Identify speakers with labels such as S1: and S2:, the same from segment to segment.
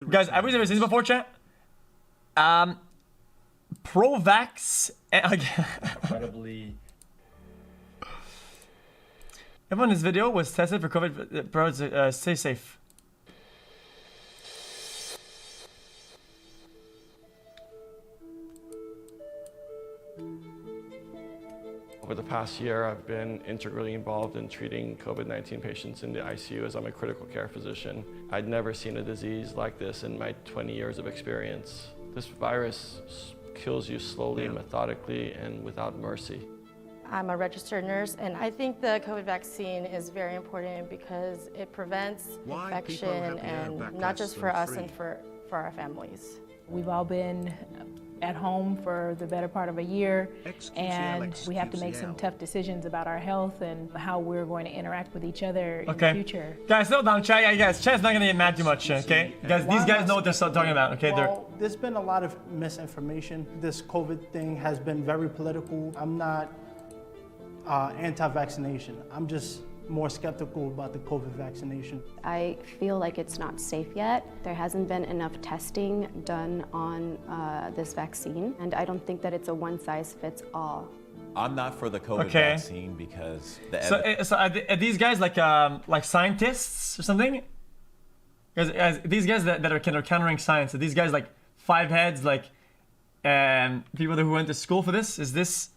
S1: Guys, everyone's ever seen this before, chat? Pro-vax.
S2: Incredibly.
S1: Everyone in this video was tested for COVID. Bro, stay safe.
S2: Over the past year, I've been integrally involved in treating COVID-19 patients in the ICU as I'm a critical care physician. I'd never seen a disease like this in my 20 years of experience. This virus kills you slowly, methodically, and without mercy.
S3: I'm a registered nurse, and I think the COVID vaccine is very important because it prevents infection, and not just for us and for our families.
S4: We've all been at home for the better part of a year, and we have to make some tough decisions about our health and how we're going to interact with each other in the future.
S1: Guys, slow down, chat. Guys, chat's not gonna get mad too much, okay? Guys, these guys know what they're talking about, okay?
S5: Well, there's been a lot of misinformation. This COVID thing has been very political. I'm not anti-vaccination. I'm just more skeptical about the COVID vaccination.
S6: I feel like it's not safe yet. There hasn't been enough testing done on this vaccine, and I don't think that it's a one-size-fits-all.
S7: I'm not for the COVID vaccine because
S1: so are these guys like scientists or something? Guys, these guys that are kind of countering science, are these guys like five heads, like people who went to school for this? Is this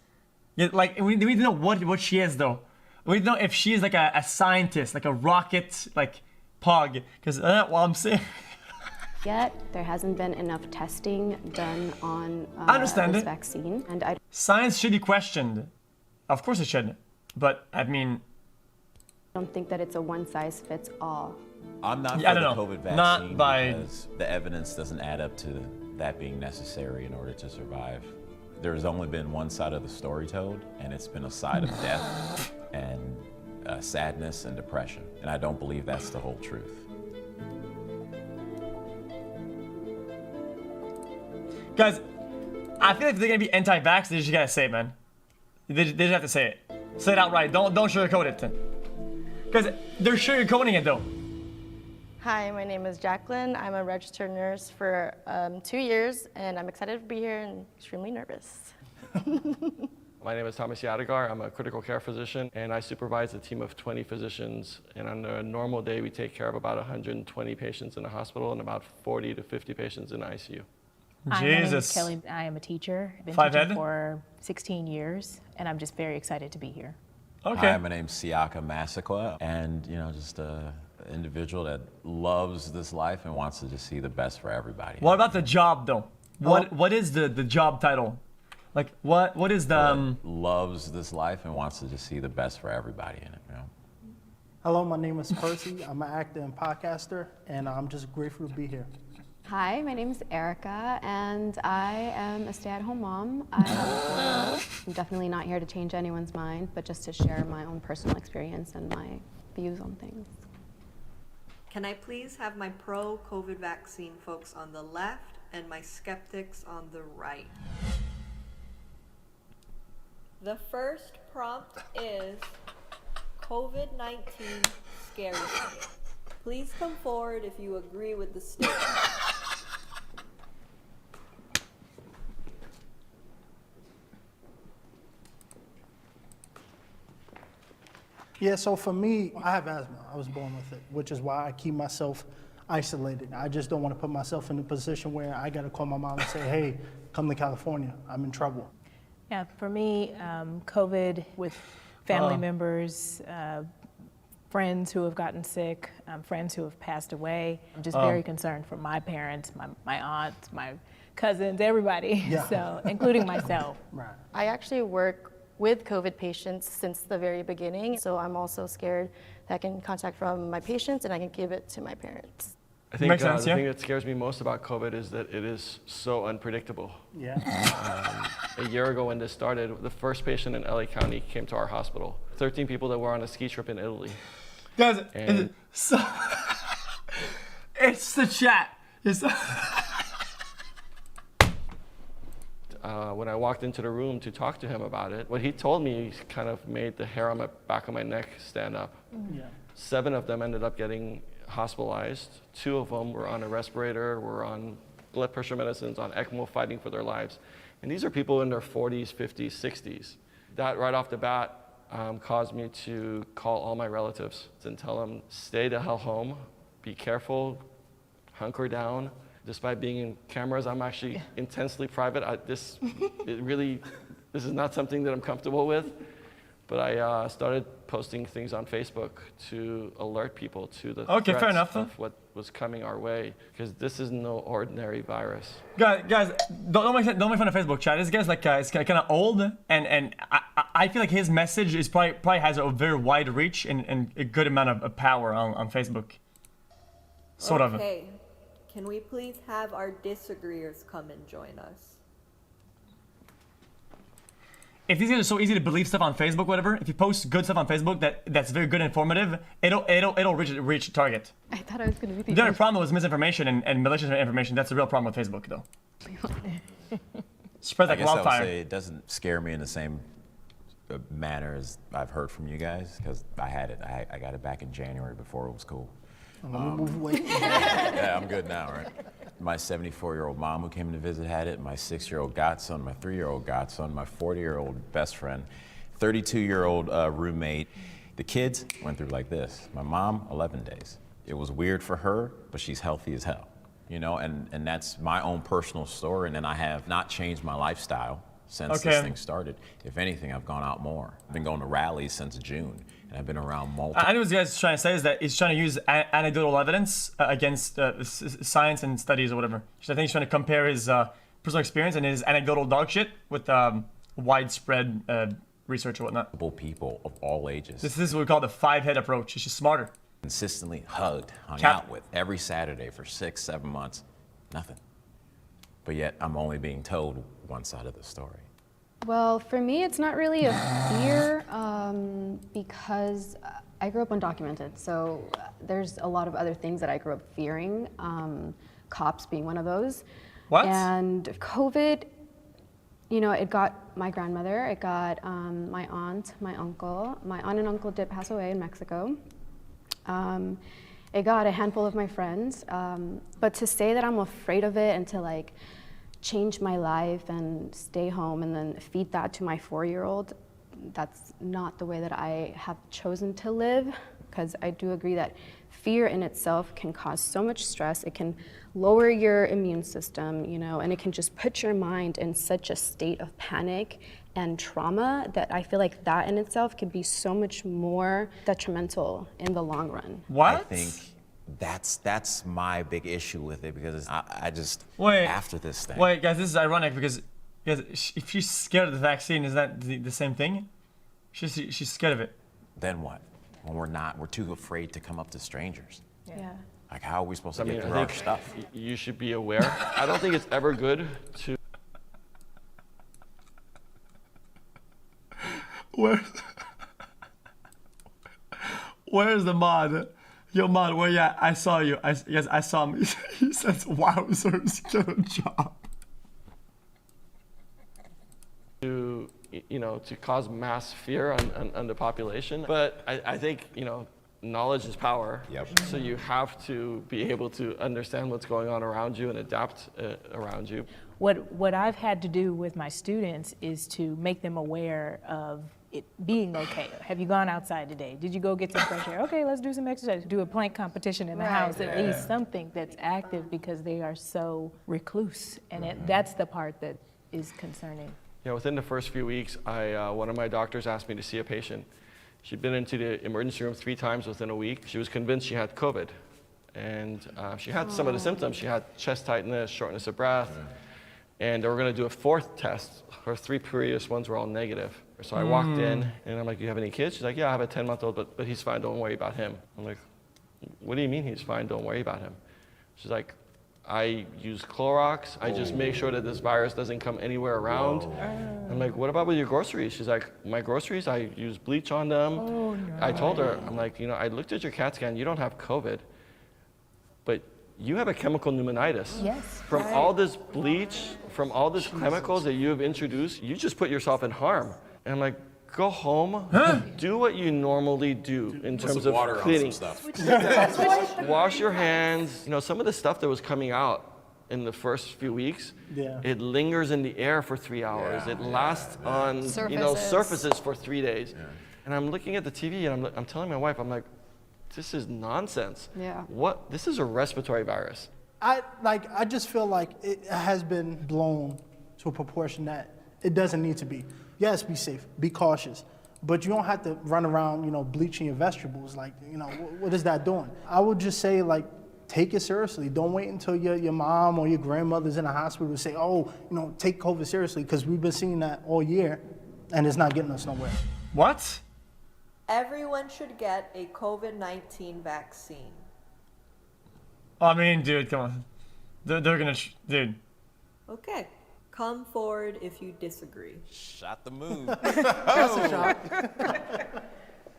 S1: like we need to know what she is though? We don't know if she's like a scientist, like a rocket, like pug, because well, I'm saying.
S6: Yet there hasn't been enough testing done on this vaccine, and
S1: science should be questioned. Of course it should, but I mean.
S6: I don't think that it's a one-size-fits-all.
S7: I'm not for the COVID vaccine
S1: not by...
S7: because the evidence doesn't add up to that being necessary in order to survive. There's only been one side of the story told, and it's been a side of death and sadness and depression. And I don't believe that's the whole truth.
S1: Guys, I feel like if they're gonna be anti-vax, they just gotta say it, man. They just have to say it. Say it outright. Don't sugarcoat it. Because they're sugarcoating it though.
S3: Hi, my name is Jacqueline. I'm a registered nurse for 2 years, and I'm excited to be here and extremely nervous.
S2: My name is Thomas Yadegar. I'm a critical care physician, and I supervise a team of 20 physicians. And on a normal day, we take care of about 120 patients in the hospital and about 40 to 50 patients in the ICU.
S4: My name is Kelly. I am a teacher. I've been teaching for 16 years, and I'm just very excited to be here.
S1: Okay.
S7: Hi, my name's Siaka Massaquoi, and just an individual that loves this life and wants to just see the best for everybody.
S1: What about the job though? What is the job title? Like what is the
S7: loves this life and wants to just see the best for everybody in it,
S5: Hello, my name is Percy. I'm an actor and podcaster, and I'm just grateful to be here.
S6: Hi, my name is Erica, and I am a stay-at-home mom. I'm definitely not here to change anyone's mind, but just to share my own personal experience and my views on things.
S8: Can I please have my pro-COVID vaccine folks on the left and my skeptics on the right? The first prompt is COVID-19 scares me. Please come forward if you agree with the statement.
S5: Yeah, so for me, I have asthma. I was born with it, which is why I keep myself isolated. I just don't want to put myself in a position where I got to call my mom and say, hey, come to California. I'm in trouble.
S4: Yeah, for me, COVID with family members, friends who have gotten sick, friends who have passed away. I'm just very concerned for my parents, my aunts, my cousins, everybody, so including myself.
S5: Right.
S3: I actually work with COVID patients since the very beginning, so I'm also scared that I can contact from my patients and I can give it to my parents.
S2: I think the thing that scares me most about COVID is that it is so unpredictable.
S5: Yeah.
S2: A year ago when this started, the first patient in LA County came to our hospital. 13 people that were on a ski trip in Italy.
S1: Guys, it's the chat.
S2: When I walked into the room to talk to him about it, what he told me kind of made the hair on the back of my neck stand up.
S5: Yeah.
S2: 7 of them ended up getting hospitalized. 2 of them were on a respirator, were on blood pressure medicines, on ECMO, fighting for their lives. And these are people in their 40s, 50s, 60s. That right off the bat caused me to call all my relatives and tell them, stay the hell home, be careful, hunker down. Despite being in cameras, I'm actually intensely private. This is not something that I'm comfortable with. But I started posting things on Facebook to alert people to the threats of what was coming our way, because this is no ordinary virus.
S1: Guys, don't make fun of Facebook chat. This guy's like is kind of old, and I feel like his message is probably has a very wide reach and a good amount of power on Facebook. Sort of.
S8: Okay, can we please have our disagreeers come and join us?
S1: If these guys are so easy to believe stuff on Facebook, whatever, if you post good stuff on Facebook that's very good and informative, it'll reach a target.
S6: I thought I was going to be
S1: The other problem was misinformation and malicious information. That's the real problem with Facebook, though. Spread like
S7: I guess I
S1: wildfire.
S7: would say it doesn't scare me in the same manner as I've heard from you guys, because I had it. I got it back in January before it was cool. Yeah, I'm good now, right? My 74-year-old mom who came to visit had it, my 6-year-old godson, my 3-year-old godson, my 40-year-old best friend, 32-year-old roommate. The kids went through like this. My mom, 11 days. It was weird for her, but she's healthy as hell, you know, and that's my own personal story, and then I have not changed my lifestyle since this thing started. If anything, I've gone out more. I've been going to rallies since June, and I've been around multiple.
S1: I know what you guys are trying to say is that he's trying to use anecdotal evidence against science and studies or whatever. So I think he's trying to compare his personal experience and his anecdotal dog shit with widespread research or whatnot.
S7: People of all ages.
S1: This is what we call the 5-head approach. It's just smarter.
S7: Consistently hugged, hung out with every Saturday for 6-7 months. Nothing. But yet I'm only being told one side of the story.
S6: Well, for me, it's not really a fear because I grew up undocumented. So there's a lot of other things that I grew up fearing, cops being one of those.
S1: What?
S6: And COVID, you know, it got my grandmother, it got my aunt, my uncle. My aunt and uncle did pass away in Mexico. It got a handful of my friends. But to say that I'm afraid of it and to like change my life and stay home and then feed that to my 4-year-old, that's not the way that I have chosen to live, because I do agree that fear in itself can cause so much stress. It can lower your immune system, you know, and it can just put your mind in such a state of panic and trauma that I feel like that in itself can be so much more detrimental in the long run.
S1: What?
S7: I think that's my big issue with it, because I just,
S1: Wait,
S7: after this thing.
S1: Wait, guys, this is ironic because if she's scared of the vaccine, is that the same thing? She's scared of it.
S7: Then what? When we're not, we're too afraid to come up to strangers.
S6: Yeah.
S7: Like, how are we supposed to get through
S2: I
S7: our
S2: think
S7: stuff?
S2: you should be aware. I don't think it's ever good to.
S1: Where's the mod? Yo, mod, where you at? I saw you. Yes, I saw him. He says, wowzers, get a job.
S2: To cause mass fear on the population. But I think, knowledge is power.
S7: Yep.
S2: So you have to be able to understand what's going on around you and adapt around you.
S4: What I've had to do with my students is to make them aware of it being okay. Have you gone outside today? Did you go get some fresh air? Okay, let's do some exercise. Do a plank competition in the house, at least something that's active, because they are so recluse. And that's the part that is concerning.
S2: Yeah, within the first few weeks, one of my doctors asked me to see a patient. She'd been into the emergency room 3 times within a week. She was convinced she had COVID. And she had some of the symptoms. She had chest tightness, shortness of breath. And they were going to do a 4th test. Her 3 previous ones were all negative. So I walked in, and I'm like, do you have any kids? She's like, yeah, I have a 10-month-old, but he's fine, don't worry about him. I'm like, what do you mean he's fine, don't worry about him? She's like, I use Clorox. I just make sure that this virus doesn't come anywhere around. I'm like, what about with your groceries? She's like, my groceries, I use bleach on them. Oh, no. I told her, I'm like, I looked at your CAT scan. You don't have COVID, but you have a chemical pneumonitis.
S4: Yes.
S2: From all this bleach, from all these chemicals that you have introduced, you just put yourself in harm. And I'm like, go home, do what you normally do in terms of
S7: water
S2: cleaning.
S7: on some stuff.
S2: Wash your hands. You know, some of the stuff that was coming out in the first few weeks, it lingers in the air for 3 hours. It lasts on surfaces for 3 days. Yeah. And I'm looking at the TV and I'm telling my wife, I'm like, this is nonsense.
S6: Yeah.
S2: What? This is a respiratory virus.
S5: I just feel like it has been blown to a proportion that it doesn't need to be. Yes, be safe, be cautious, but you don't have to run around, bleaching your vegetables. Like, what is that doing? I would just say, like, take it seriously. Don't wait until your mom or your grandmother's in the hospital to say, oh, take COVID seriously, because we've been seeing that all year, and it's not getting us nowhere.
S1: What?
S8: Everyone should get a COVID-19 vaccine.
S1: I mean, dude, come on. They're gonna, dude.
S8: Okay. Come forward if you disagree.
S7: Shot the moon.
S5: That's a shot.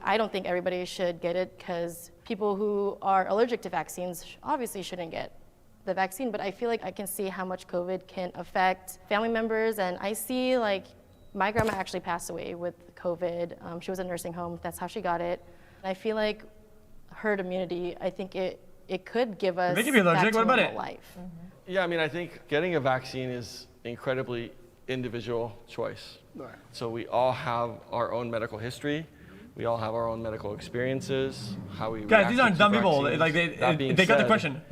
S3: I don't think everybody should get it because people who are allergic to vaccines obviously shouldn't get the vaccine, but I feel like I can see how much COVID can affect family members, and I see, like, my grandma actually passed away with COVID. She was in a nursing home. That's how she got it. I feel like herd immunity, I think it could give us
S1: They can be allergic.
S3: back to
S1: What about
S3: normal
S1: it?
S3: life.
S2: Yeah, I mean, I think getting a vaccine is incredibly individual choice.
S5: Right.
S2: So we all have our own medical history. We all have our own medical experiences, how we
S1: Guys, these aren't
S2: reacted to
S1: dumb people.
S2: vaccines.
S1: Like,
S2: That being
S1: they got the
S2: said,
S1: question.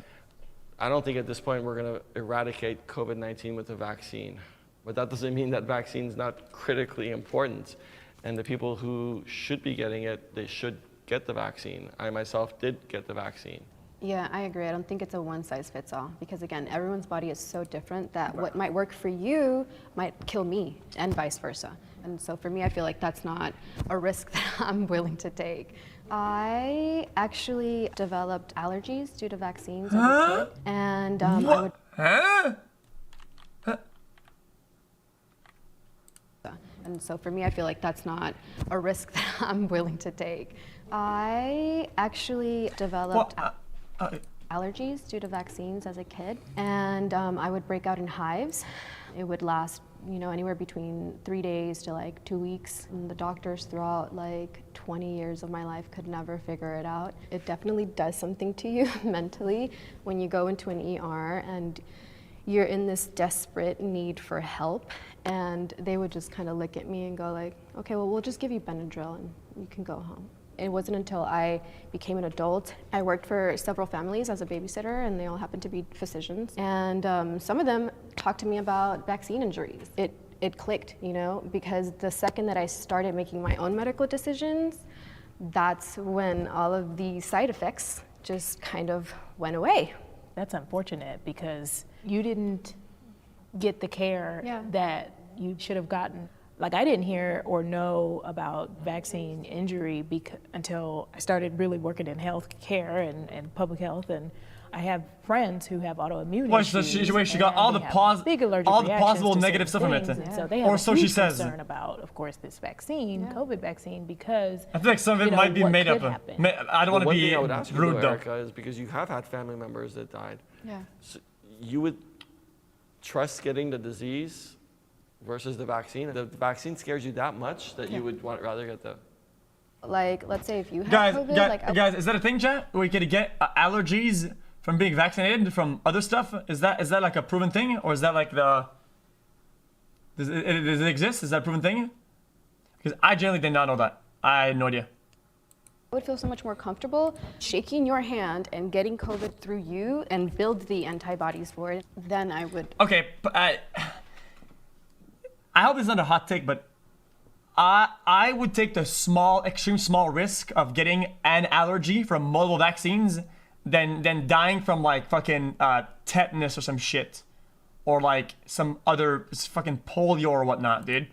S2: I don't think at this point we're going to eradicate COVID-19 with a vaccine. But that doesn't mean that vaccine's not critically important. And the people who should be getting it, they should get the vaccine. I myself did get the vaccine.
S6: Yeah, I agree. I don't think it's a one-size-fits-all because, again, everyone's body is so different that what might work for you might kill me and vice versa. And so for me, I feel like that's not a risk that I'm willing to take. I actually developed allergies due to vaccines as a kid, and I would.
S1: Huh?
S6: And so for me, I feel like that's not a risk that I'm willing to take. I actually developed allergies due to vaccines as a kid, and I would break out in hives. It would last, anywhere between 3 days to like 2 weeks. And the doctors throughout like 20 years of my life could never figure it out. It definitely does something to you mentally when you go into an ER and you're in this desperate need for help, and they would just kind of look at me and go like, okay, well, we'll just give you Benadryl and you can go home. It wasn't until I became an adult. I worked for several families as a babysitter, and they all happened to be physicians. And some of them talked to me about vaccine injuries. It clicked, because the second that I started making my own medical decisions, that's when all of the side effects just kind of went away.
S4: That's unfortunate because you didn't get the care that you should have gotten. Like, I didn't hear or know about vaccine injury until I started really working in health care and public health, and I have friends who have autoimmune issues.
S1: She got all the possible negative stuff from it.
S4: So they have
S1: or so she says.
S4: concern about, of course, this vaccine, COVID vaccine, because
S1: I feel like some of it might be made up. I don't want to be rude, though.
S2: Erica, is because you have had family members that died.
S6: Yeah.
S2: So you would trust getting the disease versus the vaccine? The vaccine scares you that much that you would rather get the...
S6: Like, let's say if you have COVID,
S1: guys, is that a thing, chat? Where you can get allergies from being vaccinated from other stuff? Is that like a proven thing, or is that like does it exist? Is that a proven thing? Because I generally did not know that. I had no idea.
S6: I would feel so much more comfortable shaking your hand and getting COVID through you and build the antibodies for it than I would.
S1: Okay, but I hope it's not a hot take, but I would take the extreme small risk of getting an allergy from multiple vaccines than dying from like fucking tetanus or some shit, or like some other fucking polio or whatnot, dude.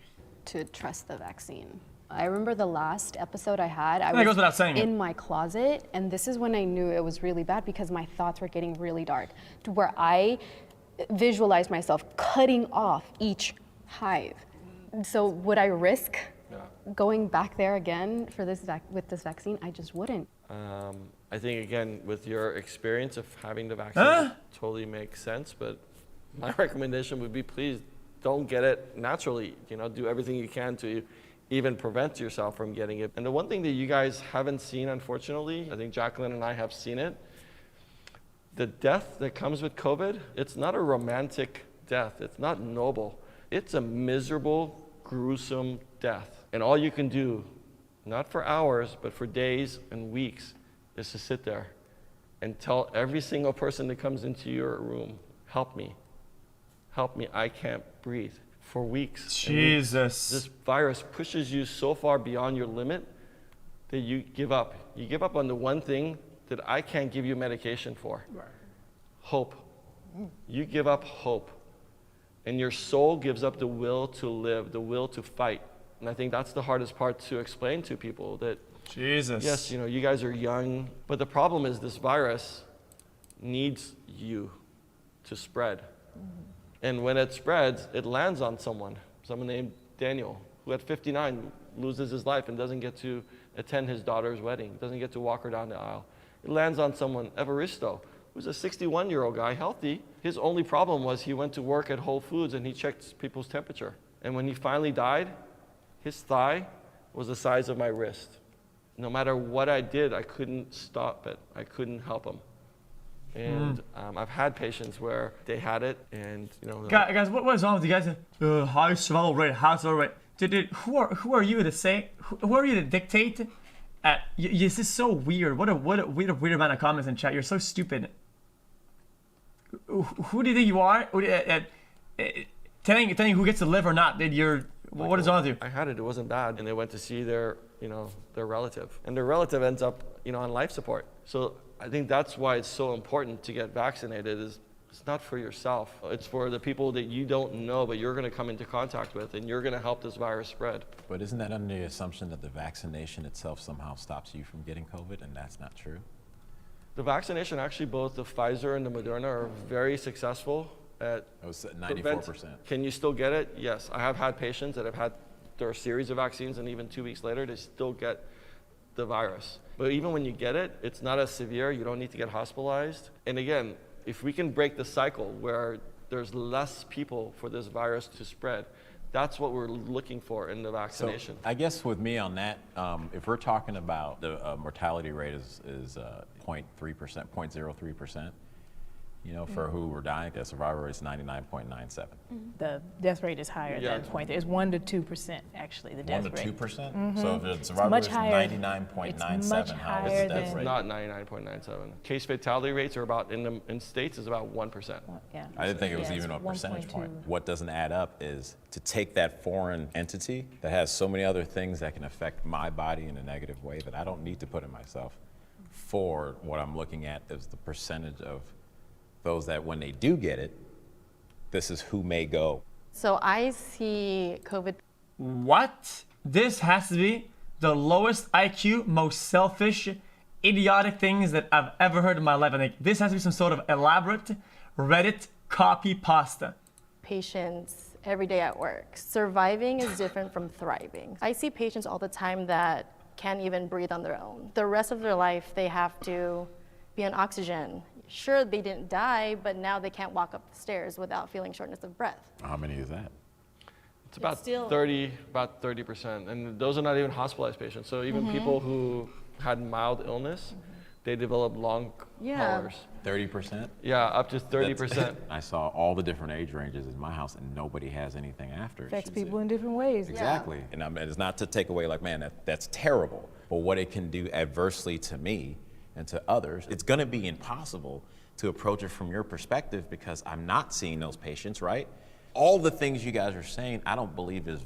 S6: To trust the vaccine. I remember the last episode I had, I
S1: goes
S6: was
S1: without saying
S6: in my closet, and this is when I knew it was really bad because my thoughts were getting really dark, to where I visualized myself cutting off each hive. So would I risk going back there again for with this vaccine? I just wouldn't.
S2: I think, again, with your experience of having the vaccine, it totally makes sense, but my recommendation would be please don't get it naturally. Do everything you can to even prevent yourself from getting it. And the one thing that you guys haven't seen, unfortunately, I think Jacqueline and I have seen it, the death that comes with COVID, it's not a romantic death. It's not noble. It's a miserable, gruesome death. And all you can do, not for hours, but for days and weeks, is to sit there and tell every single person that comes into your room, help me, I can't breathe. For weeks.
S1: Jesus.
S2: This virus pushes you so far beyond your limit that you give up. You give up on the one thing that I can't give you medication for. Right. Hope. You give up hope. And your soul gives up the will to live, the will to fight. And I think that's the hardest part to explain to people, that
S1: Jesus.
S2: yes, you guys are young, but the problem is this virus needs you to spread. And when it spreads, it lands on someone named Daniel, who at 59 loses his life and doesn't get to attend his daughter's wedding, doesn't get to walk her down the aisle. It lands on someone, Evaristo, who's a 61-year-old guy, healthy. His only problem was he went to work at Whole Foods and he checked people's temperature. And when he finally died, his thigh was the size of my wrist. No matter what I did, I couldn't stop it. I couldn't help him. And I've had patients where they had it, and
S1: guys, what is wrong with you guys? High survival rate, Dude, who are you to say? Who are you to dictate? This is so weird. What a weird amount of comments in chat. You're so stupid. Who do you think you are? Telling who gets to live or not? What is wrong with you?
S2: I had it. It wasn't bad, and they went to see their relative, and their relative ends up on life support. So I think that's why it's so important to get vaccinated. It's not for yourself. It's for the people that you don't know, but you're going to come into contact with, and you're going to help this virus spread.
S7: But isn't that under the assumption that the vaccination itself somehow stops you from getting COVID, and that's not true?
S2: The vaccination, actually, both the Pfizer and the Moderna are very successful at
S7: 94%.
S2: Can you still get it? Yes. I have had patients that have had their series of vaccines, and even 2 weeks later, they still get the virus. But even when you get it, it's not as severe. You don't need to get hospitalized. And again, if we can break the cycle where there's less people for this virus to spread, that's what we're looking for in the vaccination.
S7: So I guess with me on that, if we're talking about the mortality rate is 0.3%, 0.03%, for who were dying, the survival rate is 99.97.
S4: The death rate is higher than 0.3. It's 1 to 2% actually. The death rate.
S7: 1 to 2%. So if the survival rate is 99.97, how is the death rate?
S2: It's not 99.97. Case fatality rates are about in states is about 1%.
S4: Yeah.
S7: I didn't think it was even a percentage point. What doesn't add up is to take that foreign entity that has so many other things that can affect my body in a negative way that I don't need to put in myself. For what I'm looking at is the percentage of those that when they do get it, this is who may go.
S3: So I see COVID.
S1: What? This has to be the lowest IQ, most selfish, idiotic things that I've ever heard in my life. I think this has to be some sort of elaborate Reddit copy pasta.
S3: Patients every day at work. Surviving is different from thriving. I see patients all the time that can't even breathe on their own. The rest of their life, they have to be on oxygen. Sure, they didn't die, but now they can't walk up the stairs without feeling shortness of breath.
S7: How many is that?
S2: It's about 30%, and those are not even hospitalized patients. So even people who had mild illness, they develop long haulers.
S7: 30%?
S2: Yeah, up to 30%.
S7: I saw all the different age ranges in my house, and nobody has anything after.
S4: Affects people in different ways.
S7: Exactly. And it's not to take away like, man, that's terrible. But what it can do adversely to me and to others, it's going to be impossible to approach it from your perspective because I'm not seeing those patients, right? All the things you guys are saying, I don't believe is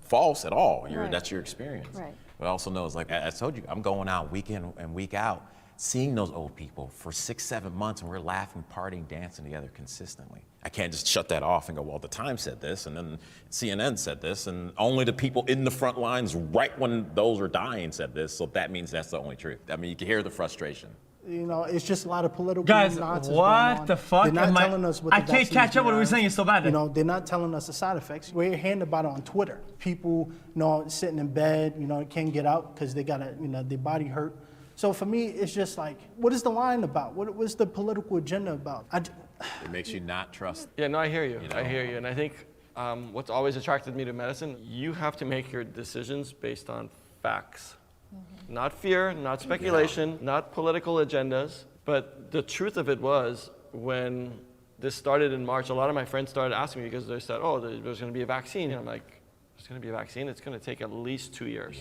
S7: false at all. That's your experience.
S3: Right.
S7: But I also know, it's like I told you, I'm going out week in and week out, seeing those old people for 6-7 months, and we're laughing, partying, dancing together consistently. I can't just shut that off and go, well, the Times said this, and then CNN said this, and only the people in the front lines right when those are dying said this, so that means that's the only truth. I mean, you can hear the frustration.
S5: It's just a lot of political
S1: guys,
S5: nonsense going
S1: what
S5: on.
S1: the fuck?
S5: They're not telling us what the
S1: I can't
S5: vaccines
S1: catch up what
S5: are.
S1: we're saying. It's so bad.
S5: They're not telling us the side effects. We're hearing about it on Twitter. People, sitting in bed, can't get out because they got their body hurt. So for me, it's just like, what is the line about? What's the political agenda about?
S7: It makes you not trust.
S2: Yeah, no, I hear you. I hear you. And I think what's always attracted me to medicine, you have to make your decisions based on facts. Not fear, not speculation, not political agendas. But the truth of it was, when this started in March, a lot of my friends started asking me because they said, oh, there's going to be a vaccine. And I'm like, there's going to be a vaccine? It's going to take at least 2 years.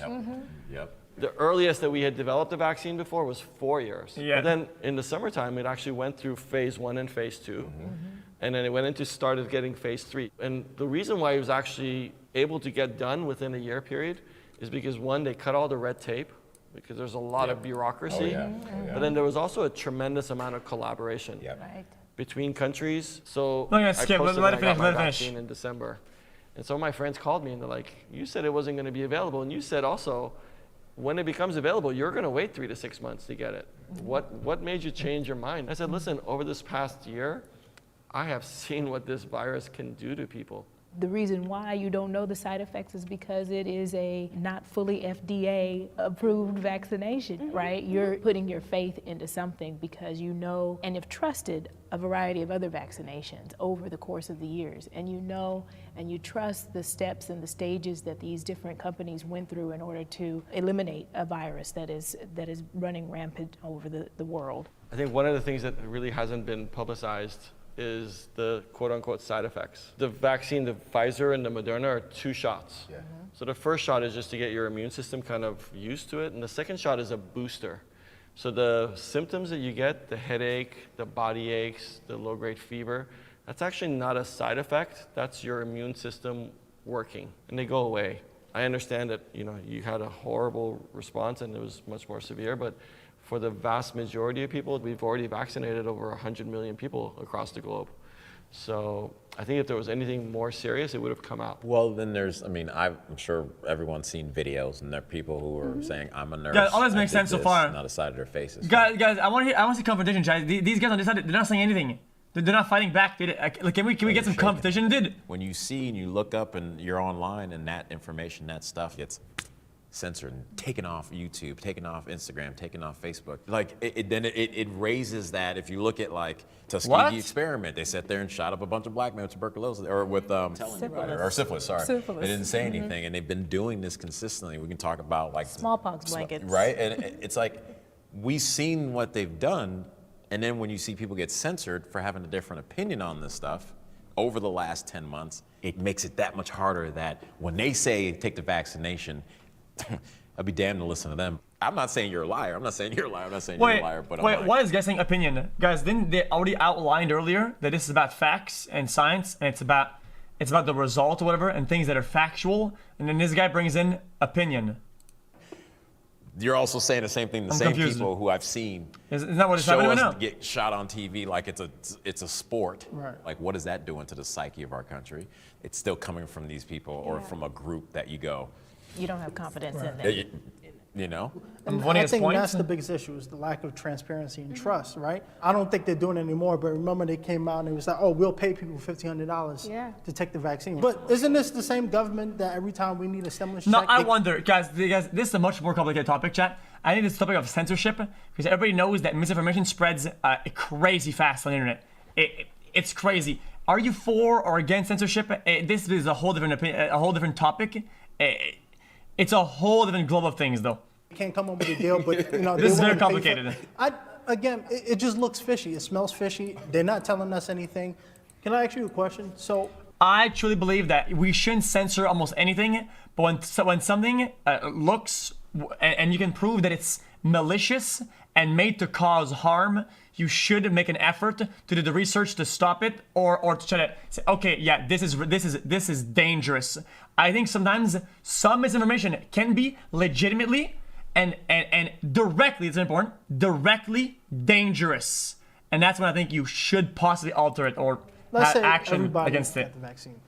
S7: Yep.
S2: The earliest that we had developed a vaccine before was 4 years.
S1: Yeah.
S2: But then in the summertime, it actually went through phase 1 and phase 2. And then it went into started getting phase 3. And the reason why it was actually able to get done within a year period is because, one, they cut all the red tape, because there's a lot of bureaucracy. But then there was also a tremendous amount of collaboration
S4: Right.
S2: between countries. So
S1: No, yeah,
S2: I
S1: skip.
S2: posted
S1: Let
S2: when
S1: it
S2: I got
S1: finish,
S2: my
S1: let it finish.
S2: vaccine in December. And some of my friends called me and they're like, you said it wasn't going to be available. And you said also, when it becomes available, you're going to wait 3 to 6 months to get it. What made you change your mind? I said, listen, over this past year, I have seen what this virus can do to people.
S4: The reason why you don't know the side effects is because it is a not fully FDA approved vaccination, right? You're putting your faith into something because you know and have trusted a variety of other vaccinations over the course of the years. And you know and you trust the steps and the stages that these different companies went through in order to eliminate a virus that is running rampant over the world.
S2: I think one of the things that really hasn't been publicized is the quote-unquote side effects. The vaccine, the Pfizer and the Moderna, are 2 shots. So the first shot is just to get your immune system kind of used to it, and the second shot is a booster. So the symptoms that you get, the headache, the body aches, the low-grade fever, that's actually not a side effect. That's your immune system working, and they go away. I understand that you had a horrible response and it was much more severe, but for the vast majority of people, we've already vaccinated over 100 million people across the globe. So I think if there was anything more serious, it would have come out.
S7: Well, then I'm sure everyone's seen videos, and there are people who are saying, I'm a nurse.
S1: Guys, all this
S7: I
S1: makes
S7: did
S1: sense so
S7: this,"
S1: far.
S7: Not a side of their faces.
S1: Guys, I want to see competition, guys. These guys on this side, they're not saying anything. They're not fighting back, dude. Can we get some competition, dude?
S7: When you see and you look up and you're online and that information, that stuff gets censored and taken off YouTube, taken off Instagram, taken off Facebook. Like it raises that. If you look at like Tuskegee experiment, they sat there and shot up a bunch of black men with tuberculosis or with syphilis. Sorry,
S4: Syphilis.
S7: They didn't say anything, and they've been doing this consistently. We can talk about like
S4: Smallpox blankets,
S7: right? And it's like we've seen what they've done, and then when you see people get censored for having a different opinion on this stuff over the last 10 months, it makes it that much harder that when they say take the vaccination, I'd be damned to listen to them. I'm not saying you're a liar. I'm not saying you're a liar. I'm not saying you're a liar. But
S1: what is guessing opinion? Guys, didn't they already outlined earlier that this is about facts and science, and it's about the result or whatever, and things that are factual, and then this guy brings in opinion.
S7: You're also saying the same thing. The same people who I've seen
S1: Isn't that what it's
S7: show
S1: happening
S7: us
S1: right now?
S7: get shot on TV like it's a sport.
S5: Right.
S7: Like, what is that doing to the psyche of our country? It's still coming from these people or from a group that you go,
S4: You don't have confidence in them.
S7: you know?
S5: And I think that's the biggest issue is the lack of transparency and trust, right? I don't think they're doing it anymore, but remember they came out and it was like, oh, we'll pay people $1,500 to take the vaccine. But isn't this the same government that every time we need a stimulus check?
S1: No, I wonder, guys, this is a much more complicated topic, chat. I think this topic of censorship, because everybody knows that misinformation spreads crazy fast on the internet. It's crazy. Are you for or against censorship? This is a whole different topic. It's a whole different globe of things, though.
S5: Can't come up with a deal, but
S1: This is very complicated.
S5: Again, it just looks fishy. It smells fishy. They're not telling us anything. Can I ask you a question? So
S1: I truly believe that we shouldn't censor almost anything, but when something looks and you can prove that it's malicious and made to cause harm, you should make an effort to do the research to stop it or to try to say, okay, yeah, this is dangerous. I think sometimes some misinformation can be legitimately and directly, it's important, directly dangerous. And that's when I think you should possibly alter it or have action against it.
S5: The vaccine.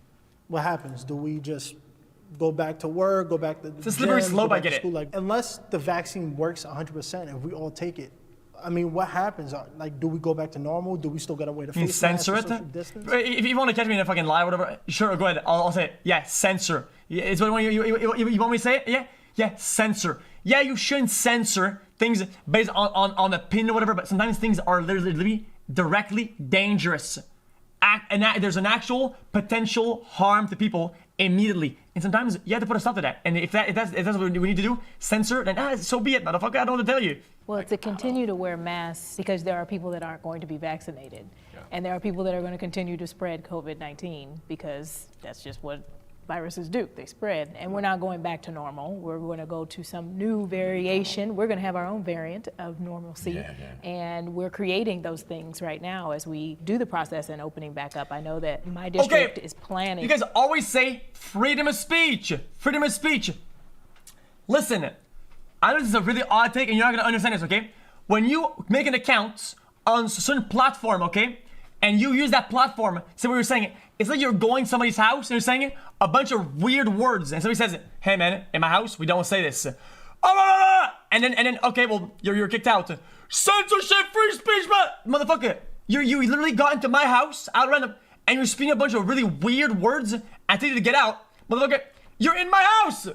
S5: What happens? Do we just go back to work, go back to the
S1: It's a slippery
S5: gym,
S1: slope,
S5: go
S1: I
S5: back
S1: get
S5: to
S1: it.
S5: school? Like, unless the vaccine works 100% and we all take it, I mean, what happens? Like, do we go back to normal? Do we still gotta wear the face mask
S1: Censor
S5: or
S1: it?
S5: social distance?
S1: If you want to catch me in a fucking lie or whatever, sure, go ahead. I'll say it. Yeah, censor. It's what you want me to say it? Yeah, censor. Yeah, you shouldn't censor things based on opinion or whatever, but sometimes things are literally directly dangerous. there's an actual potential harm to people immediately. And sometimes you have to put a stop to that. And if that's what we need to do, censor, then so be it, motherfucker. I don't know what to tell you.
S4: Well, to continue to wear masks because there are people that aren't going to be vaccinated.
S2: Yeah.
S4: And there are people that are going to continue to spread COVID-19 because that's just what viruses do. They spread. And we're not going back to normal. We're going to go to some new variation. We're going to have our own variant of normalcy. And we're creating those things right now as we do the process and opening back up. I know that my district is planning.
S1: You guys always say freedom of speech. Freedom of speech. Listen, I know this is a really odd take and you're not going to understand this, okay? When you make an account on a certain platform, okay? And you use that platform, say what you're saying, it's like you're going to somebody's house and you're saying a bunch of weird words. And somebody says, hey man, in my house, we don't say this. And then, okay, well, you're kicked out. Censorship, free speech, motherfucker. You literally got into my house, out random, and you're speaking a bunch of really weird words. I tell you to get out. Motherfucker, you're in my house.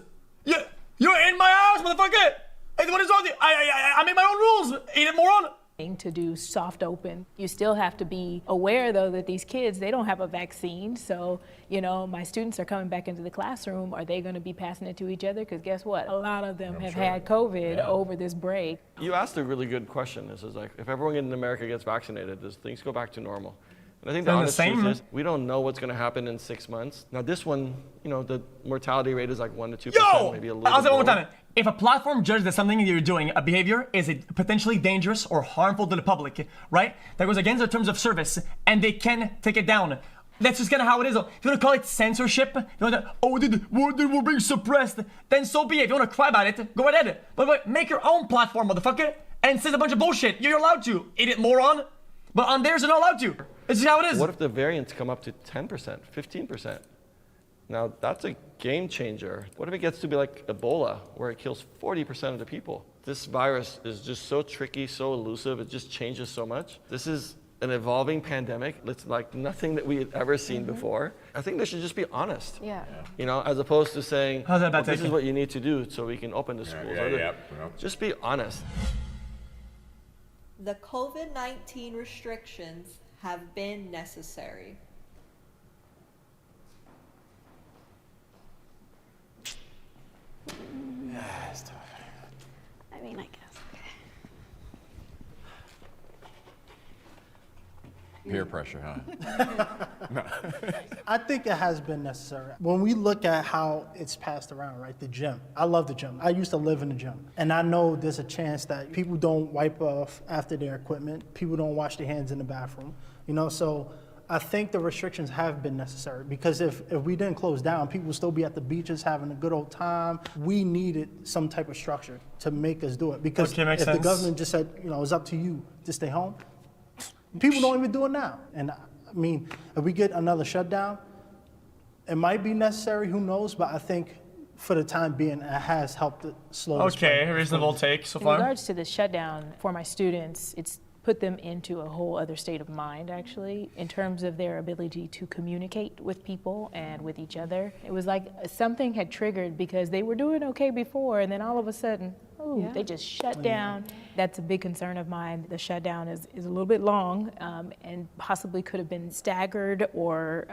S1: You're in my house, motherfucker. Hey, what is wrong with you? I made my own rules, idiot moron.
S4: To do soft open. You still have to be aware though that these kids, they don't have a vaccine. So, you know, my students are coming back into the classroom. Are they going to be passing it to each other? Because guess what? A lot of them have had COVID over this break.
S2: You asked a really good question. This is like, if everyone in America gets vaccinated, does things go back to normal? And I think the honest truth is, we don't know what's going to happen in 6 months. Now this one, you know, the mortality rate is like 1 to 2%, maybe a little bit.
S1: I'll say it one more time. If a platform judges that something you're doing, a behavior, is potentially dangerous or harmful to the public, right? That goes against their terms of service, and they can take it down. That's just kind of how it is. If you want to call it censorship, you want to, we're being suppressed, then so be it. If you want to cry about it, go ahead. But make your own platform, motherfucker, and say a bunch of bullshit. You're allowed to, idiot moron. But on theirs, you're not allowed to. This is how it is.
S2: What if the variants come up to 10%, 15%? Now, that's a game changer. What if it gets to be like Ebola, where it kills 40% of the people? This virus is just so tricky, so elusive, it just changes so much. This is an evolving pandemic. It's like nothing that we had ever seen before. I think they should just be honest.
S6: Yeah.
S2: You know, as opposed to saying,
S1: How's that about
S2: this is
S1: taking?
S2: what you need to do so we can open the schools. Just be honest.
S8: The COVID-19 restrictions have been necessary.
S6: I mean, I guess.
S7: Peer pressure, huh?
S5: I think it has been necessary. When we look at how it's passed around, right, the gym. I love the gym. I used to live in the gym. And I know there's a chance that people don't wipe off after their equipment. People don't wash their hands in the bathroom. You know, so I think the restrictions have been necessary because if we didn't close down, people would still be at the beaches having a good old time. We needed some type of structure to make us do it because if the government just said, you know, it's up to you to stay home, people don't even do it now. And I mean, if we get another shutdown, it might be necessary, who knows, but I think for the time being, it has helped it slow the spread.
S1: Okay, reasonable take so far.
S4: In regards to the shutdown, for my students, it's put them into a whole other state of mind, actually, in terms of their ability to communicate with people and with each other. It was like something had triggered because they were doing okay before, and then all of a sudden, they just shut down. That's a big concern of mine. The shutdown is a little bit long and possibly could have been staggered or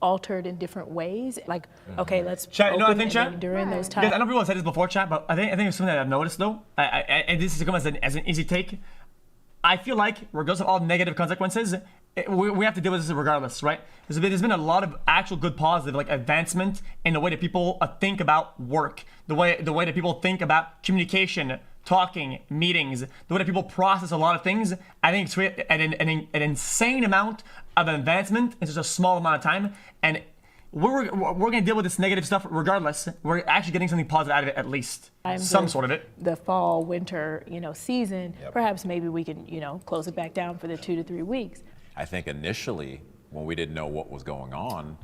S4: altered in different ways. Like, okay, let's
S1: chat,
S4: open
S1: I think, chat,
S4: during those times.
S1: Guys, I know people have said this before, chat, but I think it's something that I've noticed, though, and this is come as an easy take. I feel like, regardless of all negative consequences, we have to deal with this regardless, right? There's been a lot of actual good positive, like advancement in the way that people think about work, the way that people think about communication, talking, meetings, the way that people process a lot of things. I think it's an insane amount of advancement in such a small amount of time, and we're going to deal with this negative stuff regardless. We're actually getting something positive out of it, at least some sort of it.
S4: The fall, winter, season. Perhaps maybe we can, close it back down for the 2 to 3 weeks.
S7: I think initially, when we didn't know what was going on,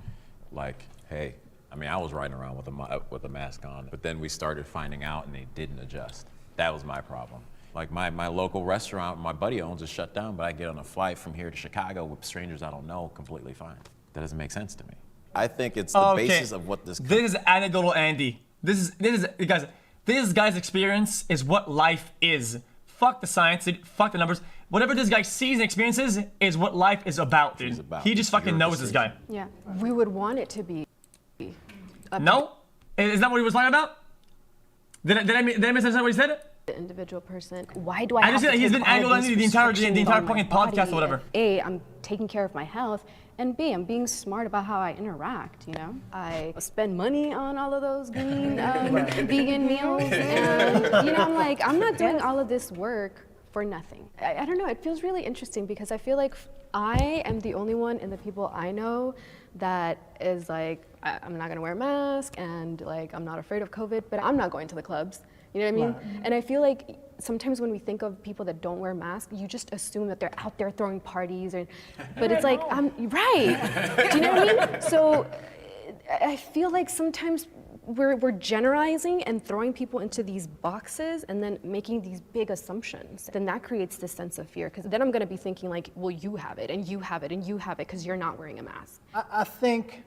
S7: like, hey, I mean, I was riding around with a mask on, but then we started finding out and they didn't adjust. That was my problem. Like my local restaurant my buddy owns is shut down, but I get on a flight from here to Chicago with strangers I don't know completely fine. That doesn't make sense to me. I think it's the basis of what this.
S1: This is anecdotal, Andy. This is guy's experience is what life is. Fuck the science. Fuck the numbers. whatever this guy sees and experiences is what life is about, dude. He just fucking knows this guy.
S6: Yeah, we would want it to be.
S1: No? Is that what he was talking about? Did I misunderstand what he said?
S6: The individual person. Why do I have
S1: just
S6: to
S1: feel like he's
S6: take
S1: been
S6: all
S1: angled on
S6: these
S1: the entire
S6: restrictions on my
S1: fucking podcast or
S6: body?
S1: whatever.
S6: A, I'm taking care of my health, and B, I'm being smart about how I interact, you know? I spend money on all of those green vegan meals, and you know, I'm like, I'm not doing all of this work for nothing. I don't know, it feels really interesting because I feel like I am the only one in the people I know that is like, I'm not gonna wear a mask, and like, I'm not afraid of COVID, but I'm not going to the clubs. You know what I mean? Right. And I feel like sometimes when we think of people that don't wear masks, you just assume that they're out there throwing parties, but it's like, right. Do you know what I mean? So I feel like sometimes we're generalizing and throwing people into these boxes and then making these big assumptions. Then that creates this sense of fear, because then I'm gonna be thinking like, well, you have it, and you have it, and you have it, because you're not wearing a mask.
S5: I think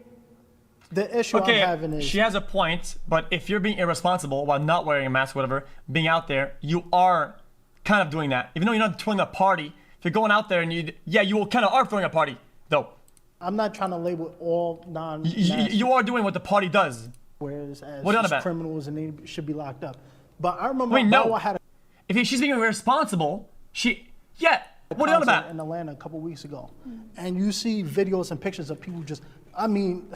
S5: the issue I'm having is...
S1: she has a point, but if you're being irresponsible while not wearing a mask or whatever, being out there, you are kind of doing that. Even though you're not throwing a party, if you're going out there and you kind of are throwing a party, though.
S5: I'm not trying to label all non-mask.
S1: You are doing what the party does.
S5: Whereas
S1: as
S5: criminals and they should be locked up. But I remember
S1: no.
S5: I had
S1: if she's being irresponsible, what are you on about?
S5: In Atlanta a couple weeks ago. And you see videos and pictures of people just, I mean,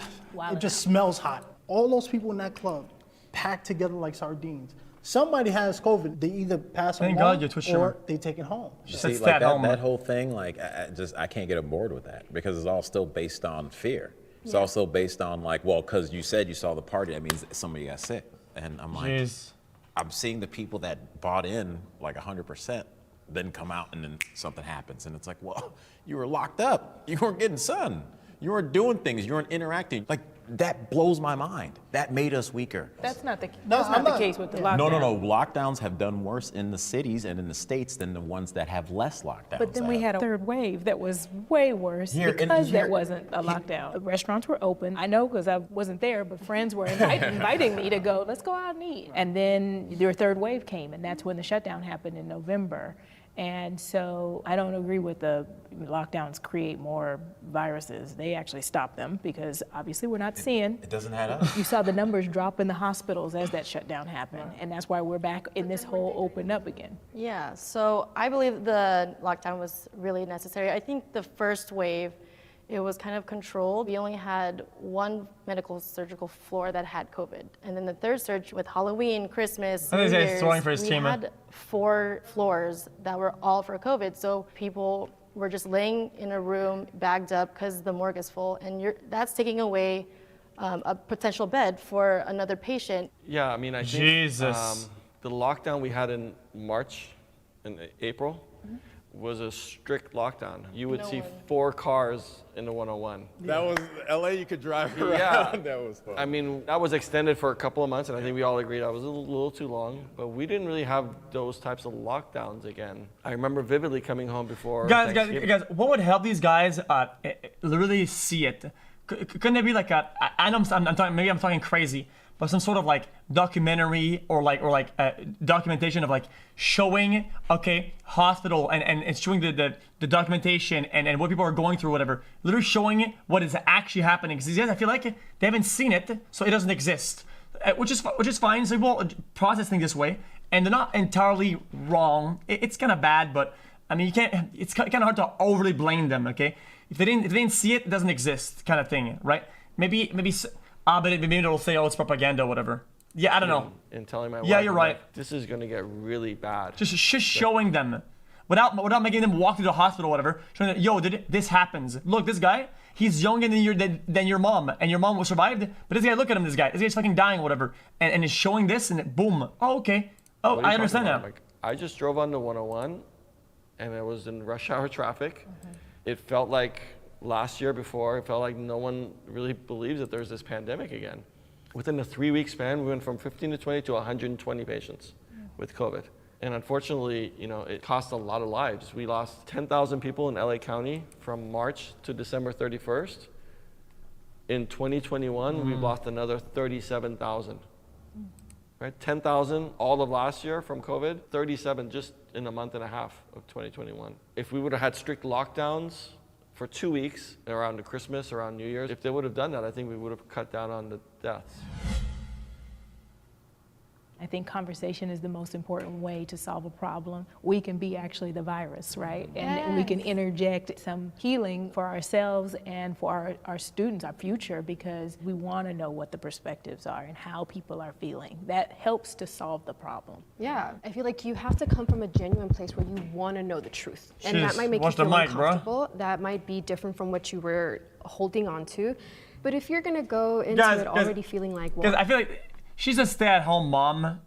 S5: it just smells hot. All those people in that club packed together like sardines. Somebody has COVID. They either pass it on or they take it home.
S7: See, like that whole thing, like I can't get on board with that, because it's all still based on fear. It's also based on like, well, because you said you saw the party, that means somebody got sick. And I'm like, I'm seeing the people that bought in like 100%, then come out and then something happens. And it's like, well, you were locked up. You weren't getting sun. You weren't doing things. You weren't interacting. Like, that blows my mind. That made us weaker.
S4: That's not the case with the lockdown.
S7: No. Lockdowns have done worse in the cities and in the states than the ones that have less lockdowns.
S4: But then we had a third wave that was way worse because there wasn't a lockdown. Restaurants were open. I know because I wasn't there, but friends were inviting me to go, let's go out and eat. And then their third wave came, and that's when the shutdown happened in November. And so I don't agree with the lockdowns create more viruses. They actually stop them, because obviously we're not seeing.
S7: It doesn't add up.
S4: You saw the numbers drop in the hospitals as that shutdown happened. And that's why we're back in this whole open up again.
S3: Yeah, so I believe the lockdown was really necessary. I think the first wave, it was kind of controlled. We only had one medical surgical floor that had COVID. And then the third surge with Halloween, Christmas, New Year's, we had 4 floors that were all for COVID. So people were just laying in a room bagged up because the morgue is full. And that's taking away a potential bed for another patient.
S2: Yeah, I mean, I think the lockdown we had in March and April was a strict lockdown. You would see 4 cars in the 101.
S9: That was LA, you could drive around.
S2: Yeah.
S9: That was fun.
S2: I mean, that was extended for a couple of months, and I think we all agreed that was a little too long, but we didn't really have those types of lockdowns again. I remember vividly coming home before
S1: Guys, what would help these guys literally see it? Couldn't there be like I know maybe I'm talking crazy, but some sort of like documentary or documentation of like showing hospital and showing the documentation and what people are going through, whatever, literally showing what is actually happening. Because these guys, I feel like they haven't seen it, so it doesn't exist, which is fine. So people process things this way, and they're not entirely wrong. It's kind of bad, but I mean, you can't. It's kind of hard to overly blame them. Okay, if they didn't see it, it doesn't exist, kind of thing, right? Maybe it'll say, oh, it's propaganda or whatever. Yeah, I don't know.
S2: And telling my wife,
S1: you're right.
S2: This is gonna get really bad.
S1: Just showing them, without making them walk through the hospital or whatever, showing them, yo, this happens. Look, this guy, he's younger than your mom, and your mom was survived. But this guy, look at him, this guy's fucking dying or whatever, and is showing this, and boom. Oh, okay. Oh, I understand now.
S2: Like, I just drove on the 101, and it was in rush hour traffic. It felt like last year before, it felt like no one really believes that there's this pandemic again. Within a 3-week span, we went from 15 to 20 to 120 patients with COVID. And unfortunately, it cost a lot of lives. We lost 10,000 people in LA County from March to December 31st. In 2021, we've lost another 37,000. right? 10,000 all of last year from COVID, 37 just in a month and a half of 2021. If we would have had strict lockdowns for 2 weeks around the Christmas, around New Year's, if they would have done that, I think we would have cut down on the deaths.
S4: I think conversation is the most important way to solve a problem. We can be actually the virus, right? And we can interject some healing for ourselves and for our students, our future, because we want to know what the perspectives are and how people are feeling. That helps to solve the problem.
S10: Yeah, I feel like you have to come from a genuine place where you want to know the truth. And that might make you
S1: Watch the
S10: feel
S1: mic,
S10: uncomfortable. That might be different from what you were holding on to. But if you're going to go into it already feeling like, well,
S1: Because I feel like she's a stay-at-home mom,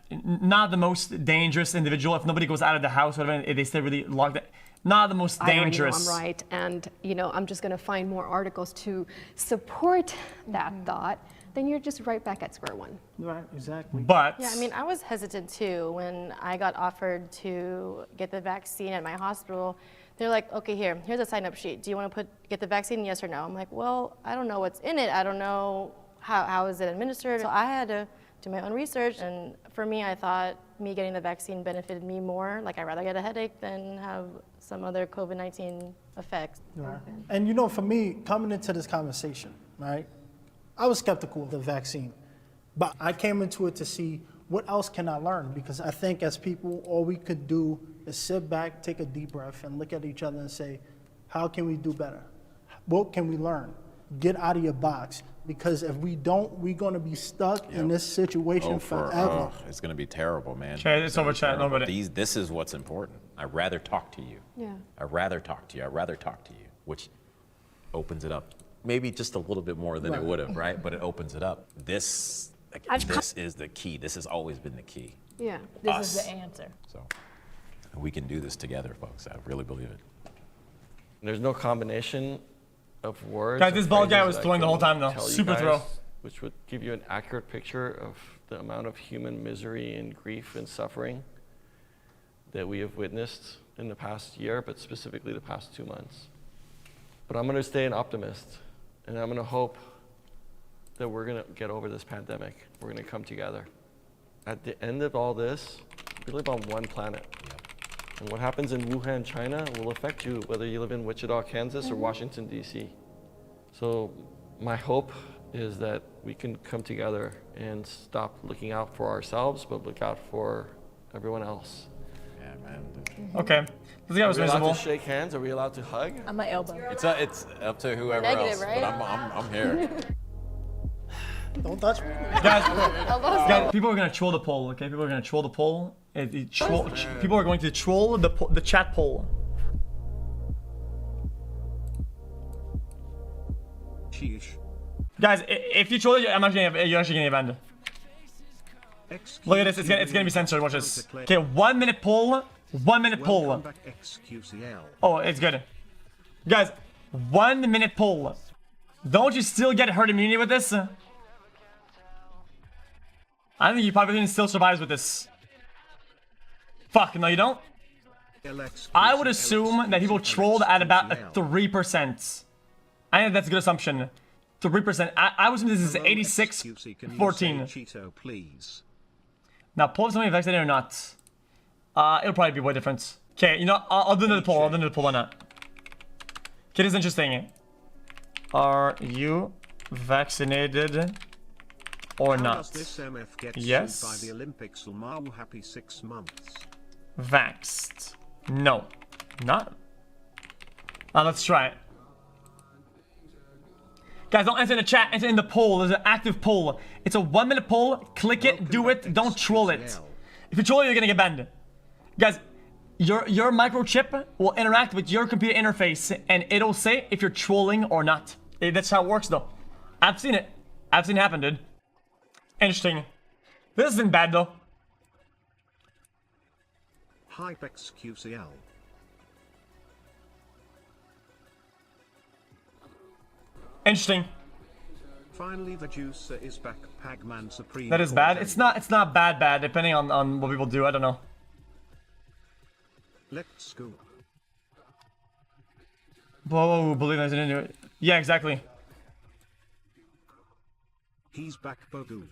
S1: not the most dangerous individual. If nobody goes out of the house, whatever, if they stay really locked in, not the most dangerous.
S10: I already know I'm right, and I'm just going to find more articles to support that thought. Then you're just right back at square one.
S5: Right, exactly.
S1: But
S3: Yeah, I mean, I was hesitant too when I got offered to get the vaccine at my hospital. They're like, okay, here's a sign-up sheet. Do you want to get the vaccine, yes or no? I'm like, well, I don't know what's in it. I don't know how is it administered. So I had to do my own research, and for me, I thought me getting the vaccine benefited me more. Like, I'd rather get a headache than have some other COVID-19 effects.
S5: Right. And for me, coming into this conversation, right, I was skeptical of the vaccine, but I came into it to see what else can I learn, because I think as people, all we could do is sit back, take a deep breath, and look at each other and say, how can we do better? What can we learn? Get out of your box, because if we don't, we're going to be stuck in this situation forever.
S7: It's going to be terrible, man.
S1: Okay, it's over chat, nobody.
S7: This is what's important. I'd rather talk to you.
S10: Yeah.
S7: I'd rather talk to you. I'd rather talk to you, which opens it up. Maybe just a little bit more than it would have, right? But it opens it up. This is the key. This has always been the key.
S10: Yeah.
S4: This is the answer.
S7: So we can do this together, folks. I really believe it.
S2: There's no combination of words.
S1: Guys, this bald guy
S2: phrases
S1: was
S2: that I
S1: throwing the
S2: can
S1: whole time, though.
S2: tell you
S1: Super
S2: guys,
S1: throw.
S2: Which would give you an accurate picture of the amount of human misery and grief and suffering that we have witnessed in the past year, but specifically the past 2 months. But I'm going to stay an optimist, and I'm going to hope that we're going to get over this pandemic. We're going to come together. At the end of all this, we live on one planet. And what happens in Wuhan, China will affect you whether you live in Wichita, Kansas or Washington, D.C. So my hope is that we can come together and stop looking out for ourselves, but look out for everyone else.
S7: Yeah, man.
S1: Okay, this guy was
S2: Are we allowed
S1: miserable.
S2: to shake hands? Are we allowed to hug?
S4: On my elbow.
S7: It's up to whoever
S3: Negative,
S7: else,
S3: right?
S7: but I'm here.
S5: Don't touch me.
S1: Guys, people are gonna troll the poll. Okay, people are gonna troll the poll. People are going to troll the chat poll.
S11: Sheesh.
S1: Guys, if you troll it, you're actually gonna get banned. Look at this. It's gonna be censored. Watch this. Okay, 1 minute poll. 1 minute poll.
S11: Welcome back, xQcl.
S1: Oh, it's good. Guys, 1 minute poll. Don't you still get herd immunity with this? I think you probably still survives with this. Fuck, no you don't? I would assume that people trolled at about 3%. I think that's a good assumption. 3%. I would assume this is 86-14.
S11: Cheeto, please.
S1: Now, poll if somebody vaccinated or not. It'll probably be way different. Okay, I'll do another poll. I'll do another poll on that. Okay, this is interesting. Are you vaccinated or
S11: How
S1: not?
S11: does this MF get
S1: Yes.
S11: sued by the Olympics? Lamau happy 6 months.
S1: Vaxxed. No. Not. Let's try it. Guys, don't answer in the chat. Answer in the poll. There's an active poll. It's a 1 minute poll. Click it. Do it. Don't troll it. If you troll it, you're gonna get banned. Guys, your microchip will interact with your computer interface, and it'll say if you're trolling or not. That's how it works, though. I've seen it. I've seen it happen, dude. Interesting. This isn't bad, though.
S11: Hype xQcl.
S1: Interesting.
S11: Finally, the juicer is back. Pagman Supreme.
S1: That is bad. It's not bad, depending on what people do. I don't know.
S11: Let's go.
S1: Whoa, believe I didn't do it. Yeah, exactly.
S11: He's back, Bogu.